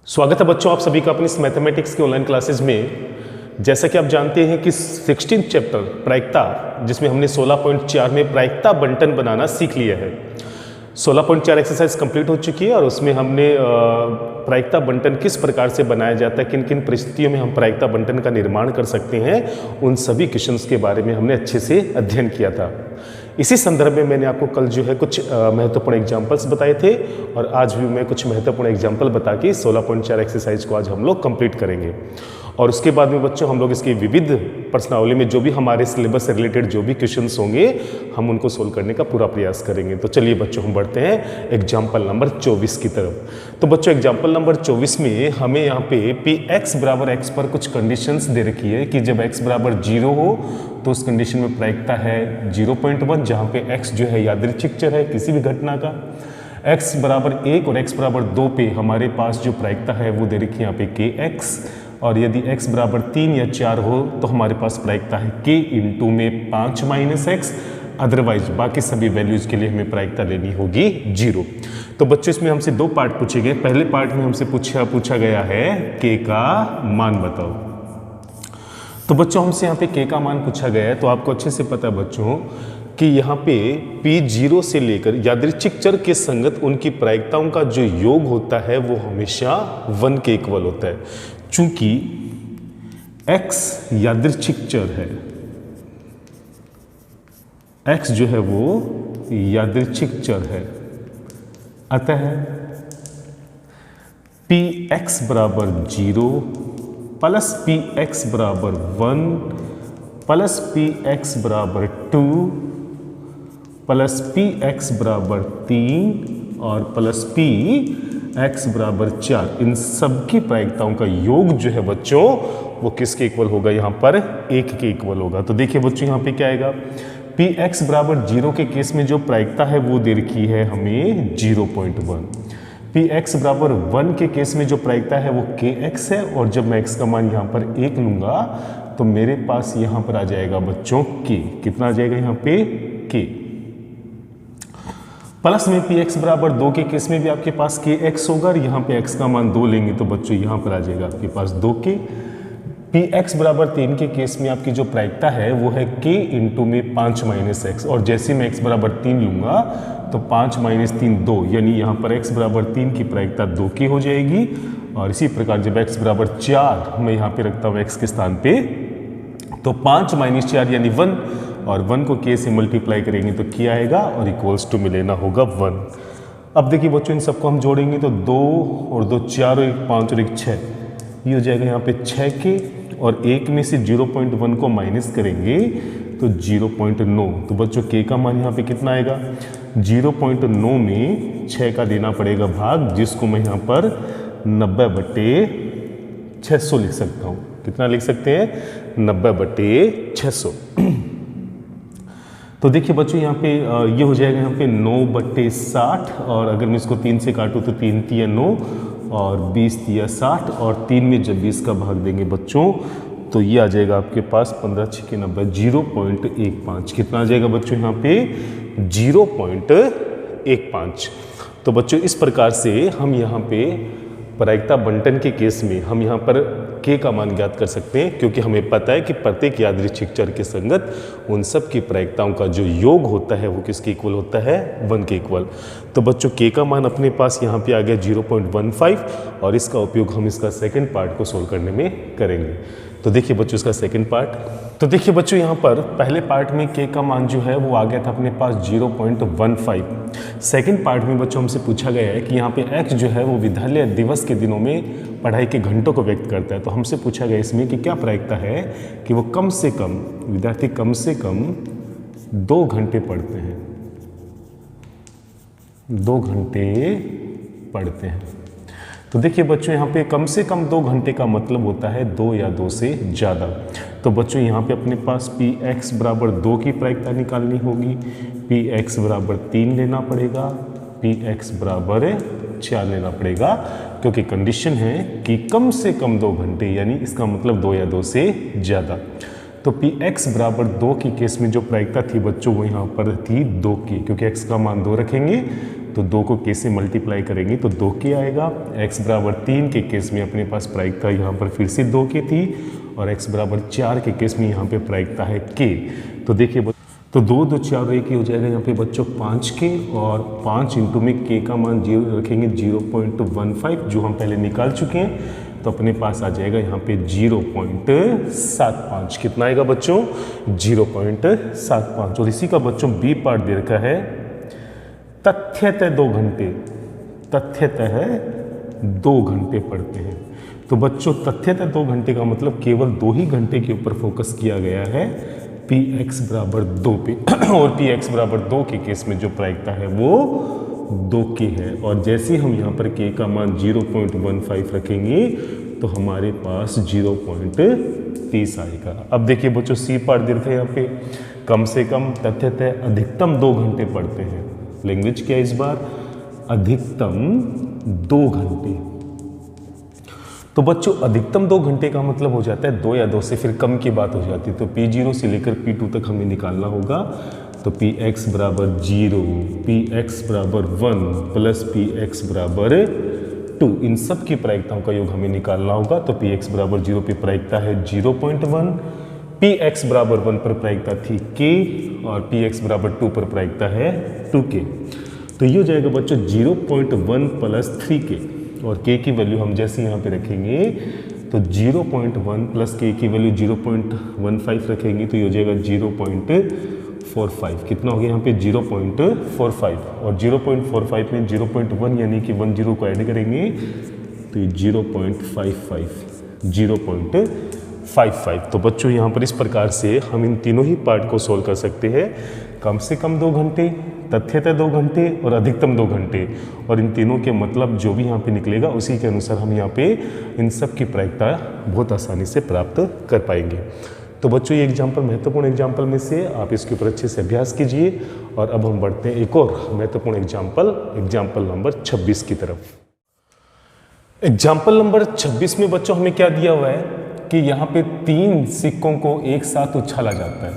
स्वागत है बच्चों आप सभी का अपनी इस मैथमेटिक्स के ऑनलाइन क्लासेस में। जैसा कि आप जानते हैं कि 16th चैप्टर प्रायिकता, जिसमें हमने 16.4 में प्रायिकता बंटन बनाना सीख लिया है। 16.4 एक्सरसाइज कंप्लीट हो चुकी है और उसमें हमने प्रायिकता बंटन किस प्रकार से बनाया जाता है, किन किन परिस्थितियों में हम प्रायिकता बंटन का निर्माण कर सकते हैं, उन सभी क्वेश्चंस के बारे में हमने अच्छे से अध्ययन किया था। इसी संदर्भ में मैंने आपको कल जो है कुछ महत्वपूर्ण एग्जाम्पल्स बताए थे और आज भी मैं कुछ महत्वपूर्ण एग्जाम्पल बता के 16.4 एक्सरसाइज को आज हम लोग कंप्लीट करेंगे। और उसके बाद में बच्चों हम लोग इसकी विविध प्रश्नावली में जो भी हमारे सिलेबस से रिलेटेड जो भी क्वेश्चंस होंगे हम उनको सोल्व करने का पूरा प्रयास करेंगे। तो चलिए बच्चों हम बढ़ते हैं एग्जाम्पल नंबर 24 की तरफ। तो बच्चों एग्जाम्पल नंबर 24 में हमें यहाँ पे पी एक्स बराबर एक्स पर कुछ कंडीशंस दे रखी है कि जब एक्स बराबर 0 हो तो उस कंडीशन में प्रायिकता है 0.1, जहाँ पे एक्स जो है यादृच्छिक चर है किसी भी घटना का। एक्स बराबर 1 और एक्स बराबर 2 पे हमारे पास जो प्रायिकता है वो दे रखी है यहाँ पे के एक्स, और यदि x बराबर 3 या 4 हो तो हमारे पास प्रायिकता है k इंटू में 5 माइनस एक्स, अदरवाइज बाकी सभी वैल्यूज के लिए हमें प्रायिकता लेनी होगी 0। तो बच्चों इसमें हमसे दो पार्ट पूछे गए। पहले पार्ट में हमसे पूछा गया है k का मान बताओ। तो बच्चों हमसे यहाँ पे k का मान पूछा गया है, तो आपको अच्छे से पता है बच्चों कि यहाँ पे p 0 से लेकर यादृच्छिक चर के संगत उनकी प्रायिकताओं का जो योग होता है वो हमेशा 1 के इक्वल होता है। चूंकि x यादृच्छिक चर है, x जो है वो यादृच्छिक चर है, अतः पी एक्स बराबर 0 प्लस पी एक्स बराबर 1 प्लस पी एक्स बराबर 2 प्लस पी एक्स बराबर 3 और प्लस पी एक्स बराबर 4, इन सब की प्रायिकताओं का योग जो है बच्चों वो किसके इक्वल होगा, यहाँ पर 1 के इक्वल होगा। तो देखिए बच्चों यहाँ पे क्या आएगा, पी एक्स बराबर 0 के केस में जो प्रायिकता है वो दे रखी है हमें 0.1। पी एक्स बराबर 1 के केस में जो प्रायिकता है वो के एक्स है, और जब मैं एक्स का मान यहाँ पर 1 लूंगा तो मेरे पास यहाँ पर आ जाएगा बच्चों के, कितना आ जाएगा यहाँ पे के। प्लस में पी एक्स बराबर 2 के केस में भी आपके पास के एक्स होगा, और यहाँ पे एक्स का मान 2 लेंगे तो बच्चों यहाँ पर आ जाएगा आपके पास 2 के। पी एक्स बराबर 3 के केस में आपकी जो प्रायिकता है वो है के इंटू में 5 माइनस एक्स, और जैसे मैं एक्स बराबर 3 लूंगा तो 5 माइनस 3 2, यानी यहाँ पर एक्स बराबर 3 की प्रायिकता 2 की हो जाएगी। और इसी प्रकार जब एक्स बराबर 4 मैं यहाँ पे रखता हूँ एक्स के स्थान पे, तो 5 माइनस 4 यानी 1, और 1 को k से मल्टीप्लाई करेंगे तो क्या आएगा और इक्वल्स टू में लेना होगा 1। अब देखिए बच्चों इन सबको हम जोड़ेंगे तो 2 और 2 4 और 1 5 और 1 6, ये हो जाएगा यहाँ पे 6k, और 1 में से 0.1 को माइनस करेंगे तो 0.9। तो बच्चों k का मान यहाँ पे कितना आएगा, 0.9 में 6 का देना पड़ेगा भाग, जिसको मैं यहाँ पर 90/600 लिख सकता हूँ। कितना लिख सकते हैं, 90/600। तो देखिए बच्चों यहाँ पे ये हो जाएगा यहाँ पे 9/60, और अगर मैं इसको 3 से काटूँ तो 3 तिया 9 और 20 तिया 60, और 3 में जब 20 का भाग देंगे बच्चों तो ये आ जाएगा आपके पास 15 6 90, 0.15। कितना आ जाएगा बच्चों यहाँ पे 0.15। तो बच्चों इस प्रकार से हम यहाँ पे प्रायिकता बंटन के केस में हम यहाँ पर k का मान ज्ञात कर सकते हैं, क्योंकि हमें पता है कि प्रत्येक यादृच्छिक चर के संगत उन सब की प्रायिकताओं का जो योग होता है वो किसके इक्वल होता है, 1 के इक्वल। तो बच्चों k का मान अपने पास यहाँ पे आ गया 0.15, और इसका उपयोग हम इसका सेकंड पार्ट को सोल्व करने में करेंगे। तो देखिए बच्चों इसका सेकंड पार्ट, तो देखिए बच्चों यहाँ पर पहले पार्ट में k का मान जो है वो आ गया था अपने पास 0.15। सेकंड पार्ट में बच्चों हमसे पूछा गया है कि यहाँ पे x जो है वो विद्यालय दिवस के दिनों में पढ़ाई के घंटों को व्यक्त करता है। तो हमसे पूछा गया इसमें कि क्या प्रायिकता है कि वो कम से कम विद्यार्थी कम से कम 2 घंटे पढ़ते हैं, 2 घंटे पढ़ते हैं। तो देखिए बच्चों यहाँ पे कम से कम 2 घंटे का मतलब होता है 2 या 2 से ज़्यादा। तो बच्चों यहाँ पे अपने पास पी एक्स बराबर 2 की प्रायिकता निकालनी होगी, पी एक्स बराबर 3 लेना पड़ेगा, पी एक्स बराबर 4 लेना पड़ेगा, क्योंकि कंडीशन है कि कम से कम 2 घंटे, यानी इसका मतलब 2 या 2 से ज़्यादा। तो पी एक्स बराबर 2 के केस में जो प्रायिकता थी बच्चों वो यहाँ पर थी 2 की, क्योंकि एक्स का मान 2 रखेंगे तो 2 को k से मल्टीप्लाई करेंगे तो 2k आएगा। x बराबर 3 के केस में अपने पास प्रायिकता यहाँ पर फिर से 2k थी और x बराबर 4 के केस में यहाँ पे प्रायिकता है k। तो देखिए तो 2 2 4 1 हो जाएगा यहाँ पे बच्चों 5k और 5 इंटू में k का मान 0 रखेंगे 0.15 जो हम पहले निकाल चुके हैं, तो अपने पास आ जाएगा यहाँ पे 0.75। कितना आएगा बच्चों? 0.75। और इसी का बच्चों बी पार्ट दे रखा है तथ्यतः 2 घंटे, तथ्यतः 2 घंटे पढ़ते हैं। तो बच्चों तथ्यतः 2 घंटे का मतलब केवल 2 ही घंटे के ऊपर फोकस किया गया है px बराबर 2 पे और px बराबर 2 के केस में जो प्रायिकता है वो 2k है। और जैसे हम यहाँ पर k का मान 0.15 रखेंगे तो हमारे पास 0.30 आएगा। अब देखिए बच्चों सी पार्ट दे रखे हैं यहाँ पे कम से कम तथ्यतः अधिकतम 2 घंटे पढ़ते हैं। लैंग्वेज क्या है इस बार? अधिकतम 2 घंटे। तो बच्चों अधिकतम 2 घंटे का मतलब हो जाता है 2 या 2 से फिर कम की बात हो जाती है। तो P0 से लेकर P2 तक हमें निकालना होगा। तो Px बराबर 0, Px बराबर 1 प्लस Px बराबर 2, इन सब की प्रायिकताओं का योग हमें निकालना होगा। तो Px बराबर 0 पे प्रायिकता है 0.1, Px बराबर 1 पर प्रायिकता थी k और Px बराबर 2 पर प्रायिकता है 2k। तो ये हो जाएगा बच्चों 0.1 प्लस 3k और k की वैल्यू हम जैसे यहाँ पे रखेंगे तो 0.1 प्लस k की वैल्यू 0.15 रखेंगे तो ये हो जाएगा 0.45। कितना हो गया यहाँ पे? 0.45 और 0.45 में 0.1 यानी कि 10 को ऐड करेंगे तो ये 0.55। तो बच्चों यहाँ पर इस प्रकार से हम इन तीनों ही पार्ट को सोल्व कर सकते हैं। कम से कम 2 घंटे, तथ्यतः 2 घंटे और अधिकतम 2 घंटे, और इन तीनों के मतलब जो भी यहाँ पे निकलेगा उसी के अनुसार हम यहाँ पे इन सब की प्रायिकता बहुत आसानी से प्राप्त कर पाएंगे। तो बच्चों ये एग्जाम्पल महत्वपूर्ण एग्जाम्पल में से आप इसके ऊपर अच्छे से अभ्यास कीजिए। और अब हम बढ़ते हैं एक और महत्वपूर्ण एग्जाम्पल नंबर 26 की तरफ। एग्जाम्पल नंबर 26 में बच्चों हमें क्या दिया हुआ है कि यहाँ पे 3 सिक्कों को एक साथ उछाला जाता है।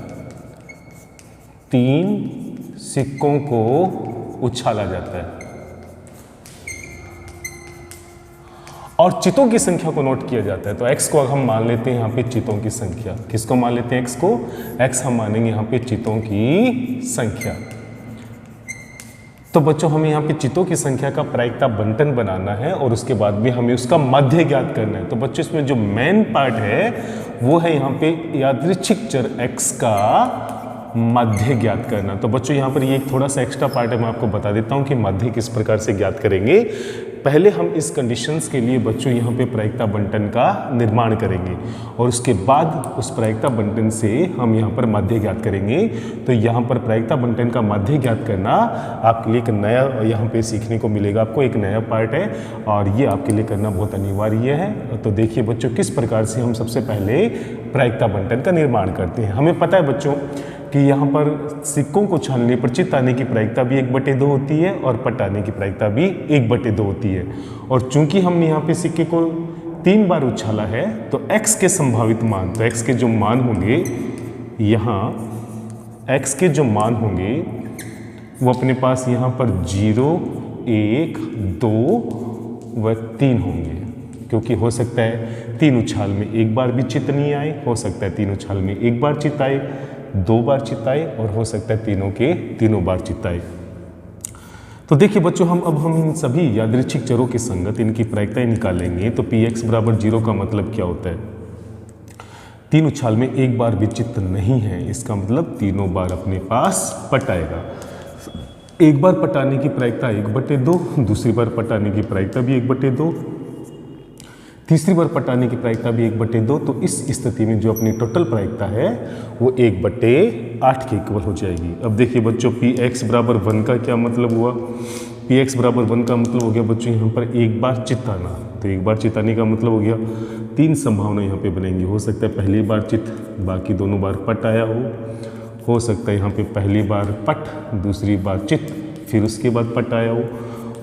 3 सिक्कों को उछाला जाता है और चितों की संख्या को नोट किया जाता है। तो x को हम मान लेते हैं यहाँ पे चितों की संख्या। किसको मान लेते हैं? x को। x हम मानेंगे यहाँ पे चितों की संख्या। तो बच्चों हमें यहाँ पे चितों की संख्या का प्रायिकता बंटन बनाना है और उसके बाद भी हमें उसका माध्य ज्ञात करना है। तो बच्चों इसमें जो मेन पार्ट है वो है यहाँ पे यादृच्छिक चर x का माध्य ज्ञात करना। तो बच्चों यहाँ पर ये एक थोड़ा सा एक्स्ट्रा पार्ट है, मैं आपको बता देता हूँ कि माध्य किस प्रकार से ज्ञात करेंगे। पहले हम इस कंडीशंस के लिए बच्चों यहाँ पे प्रायिकता बंटन का निर्माण करेंगे और उसके बाद उस प्रायिकता बंटन से हम यहाँ पर माध्य ज्ञात करेंगे। तो यहाँ पर प्रायिकता बंटन का माध्य ज्ञात करना आपके लिए एक नया यहाँ पे सीखने को मिलेगा, आपको एक नया पार्ट है और ये आपके लिए करना बहुत अनिवार्य है। तो देखिए बच्चों किस प्रकार से हम सबसे पहले प्रायिकता बंटन का निर्माण करते हैं। हमें पता है बच्चों कि यहाँ पर सिक्कों को छानने पर चित आने की प्रायिकता भी 1/2 होती है और पट आने की प्रायिकता भी 1/2 होती है। और चूंकि हमने यहाँ पे सिक्के को 3 बार उछाला है तो x के संभावित मान, तो x के जो मान होंगे यहाँ x के जो मान होंगे वो अपने पास यहाँ पर 0, 1, 2 व 3 होंगे, क्योंकि हो सकता है 3 उछाल में एक बार भी चित नहीं आए, हो सकता है 3 उछाल में एक बार चित आए, 2 बार चित आए और हो सकता है तीनों के तीनों बार चित आए। तो देखिए बच्चों हम इन सभी यादृच्छिक चरों के संगत इनकी प्रायिकताएं निकालेंगे। तो Px बराबर 0 का मतलब क्या होता है? 3 उछाल में एक बार भी चित नहीं है, इसका मतलब तीनों बार अपने पास पट आएगा। एक बार पटाने की प्रायिकता 1/2, दूसरी बार पटाने की प्रायिकता भी 1/2, तीसरी बार पटाने की प्रायिकता भी 1/2। तो इस स्थिति में जो अपनी टोटल प्रायिकता है वो 1/8 के इक्वल हो जाएगी। अब देखिए बच्चों Px बराबर 1 का क्या मतलब हुआ? Px बराबर 1 का मतलब हो गया बच्चों यहाँ पर एक बार चित आना। तो एक बार चित आने का मतलब हो गया 3 संभावना यहाँ पे बनेंगी। हो सकता है पहली बार चित, बाकी दोनों बार पट आया हो सकता है यहाँ पे पहली बार पट, दूसरी बार चित, फिर उसके बाद पट आया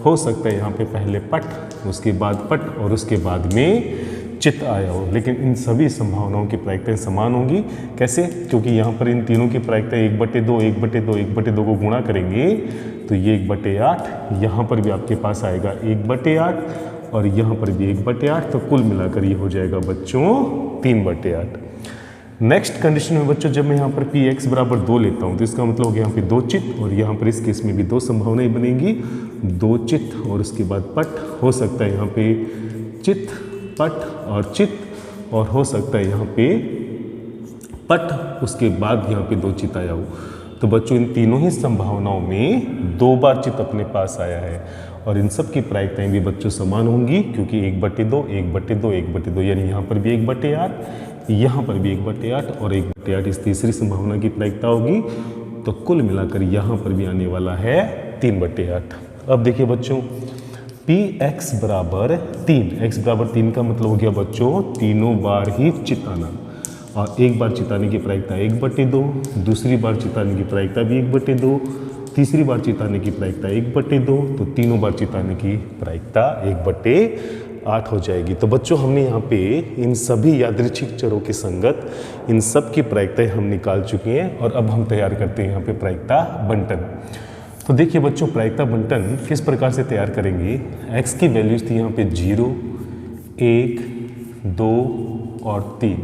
हो सकता है यहाँ पे पहले पट, उसके बाद पट और उसके बाद में चित आया हो, लेकिन इन सभी संभावनाओं की प्रायिकताएं समान होंगी। कैसे? क्योंकि यहाँ पर इन तीनों की प्रायिकता 1/2 1/2 1/2 को गुणा करेंगे तो ये 1/8, यहाँ पर भी आपके पास आएगा 1/8 और यहाँ पर भी 1/8, तो कुल मिलाकर ये हो जाएगा बच्चों 3/8। नेक्स्ट कंडीशन में बच्चों जब मैं यहाँ पर Px बराबर 2 लेता हूँ तो इसका मतलब हो गया यहाँ पे 2 चित, और यहाँ पर इस केस में भी 2 संभावनाएं बनेंगी, 2 चित और उसके बाद पट। हो सकता है यहाँ पे चित पट और चित, और हो सकता है यहाँ पे पट उसके बाद यहाँ पे 2 चित आया हो। तो बच्चों इन तीनों ही संभावनाओं में 2 बार चित अपने पास आया है, और इन सब की प्रायिकताएं भी बच्चों समान होंगी, क्योंकि 1/2 1/2 1/2 यानी यहाँ पर भी 1/8, यहाँ पर भी 1/8 और 1/8 इस तीसरी संभावना की प्रायिकता होगी। तो कुल मिलाकर यहाँ पर भी आने वाला है 3/8। अब देखिए बच्चों Px बराबर 3, x बराबर 3 का मतलब हो गया बच्चों तीनों बार ही चिताना, और एक बार चिताने की प्रायिकता 1/2, दूसरी बार चिताने की प्रायिकता भी 1/2, तीसरी बार चिताने की प्रायिकता 1/2, तो तीनों बार चिताने की प्रायिकता 1/8 हो जाएगी। तो बच्चों हमने यहाँ पे इन सभी यादृच्छिक चरों के संगत इन सब की प्रायिकताएं हम निकाल चुके हैं, और अब हम तैयार करते हैं यहाँ पे प्रायिकता बंटन। तो देखिए बच्चों प्रायिकता बंटन किस प्रकार से तैयार करेंगे। x की वैल्यूज थी यहाँ पे 0 1 2 और 3,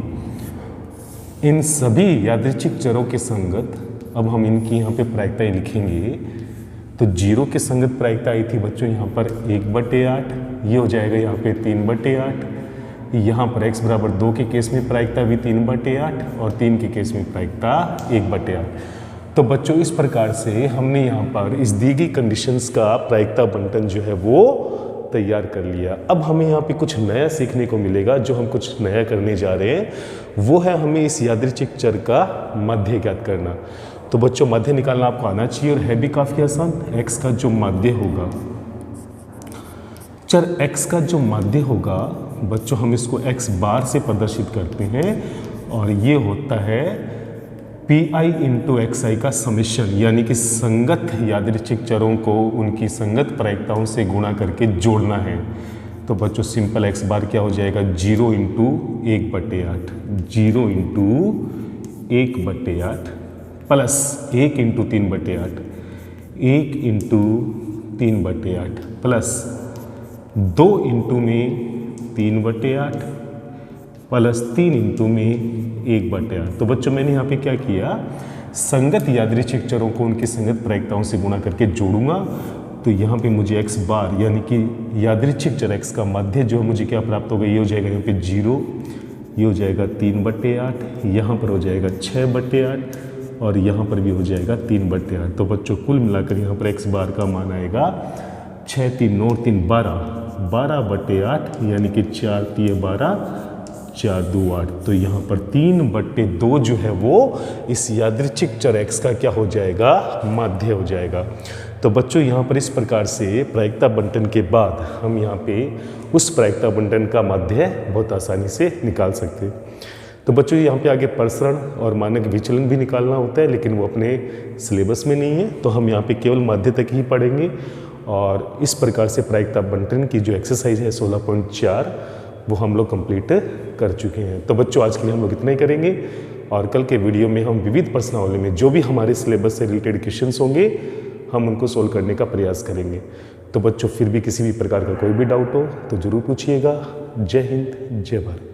इन सभी यादृच्छिक चरों के संगत अब हम इनकी यहाँ पे प्रायिकताएं लिखेंगे। तो 0 के संगत प्रायिकता आई थी बच्चों यहाँ पर 1/8, ये हो जाएगा यहाँ पे 3/8। यहाँ पर x बराबर 2 के केस में प्रायिकता भी 3/8 और 3 के केस में प्रायिकता 1/8। तो बच्चों इस प्रकार से हमने यहाँ पर इस दी गई कंडीशंस का प्रायिकता बंटन जो है वो तैयार कर लिया। अब हमें यहाँ पे कुछ नया सीखने को मिलेगा। जो हम कुछ नया करने जा रहे हैं वो है हमें इस यादृच्छिक चर का माध्य ज्ञात करना। तो बच्चों माध्य निकालना आपको आना चाहिए, और है भी काफ़ी आसान। x का जो माध्य होगा, चर x का जो माध्य होगा बच्चों हम इसको x बार से प्रदर्शित करते हैं, और ये होता है Pi इंटू xi का समेशन, यानी कि संगत यादृच्छिक चरों को उनकी संगत प्रायिकताओं से गुणा करके जोड़ना है। तो बच्चों सिंपल x बार क्या हो जाएगा 0 into 1/8, 0 into 1/8 plus 1 into 3/8, 1 into 3/8 plus 2 into में 3/8 प्लस 3 इंटू में 1/8। तो बच्चों मैंने यहाँ पे क्या किया, संगत यादृच्छिक चरों को उनकी संगत प्रायिकताओं से गुणा करके जोड़ूंगा। तो यहाँ पे मुझे x बार यानी कि यादृच्छिक चर x का माध्य जो है मुझे क्या प्राप्त होगा, ये हो जाएगा यहाँ पे 0, ये हो जाएगा 3/8, यहाँ पर हो जाएगा 6/8 और यहाँ पर भी हो जाएगा 3/8। तो बच्चों कुल मिलाकर यहाँ पर x बार का मान आएगा 6 3 9 3 12, 12/8 यानी कि 4 3 12 4 2 8। तो यहाँ पर 3/2 जो है वो इस यादृच्छिक चर x का क्या हो जाएगा, माध्य हो जाएगा। तो बच्चों यहाँ पर इस प्रकार से प्रायिकता बंटन के बाद हम यहाँ पे उस प्रायिकता बंटन का माध्य बहुत आसानी से निकाल सकते हैं। तो बच्चों यहाँ पे आगे प्रसरण और मानक विचलन भी निकालना होता है, लेकिन वो अपने सिलेबस में नहीं है, तो हम यहाँ पे केवल माध्य तक ही पढ़ेंगे। और इस प्रकार से प्रायिकता बंटन की जो एक्सरसाइज है 16.4 वो हम लोग कंप्लीट कर चुके हैं। तो बच्चों आज के लिए हम लोग इतना ही करेंगे, और कल के वीडियो में हम विविध प्रश्नावली में जो भी हमारे सिलेबस से रिलेटेड क्वेश्चंस होंगे हम उनको सोल्व करने का प्रयास करेंगे। तो बच्चों फिर भी किसी भी प्रकार का कोई भी डाउट हो तो ज़रूर पूछिएगा। जय हिंद, जय भारत।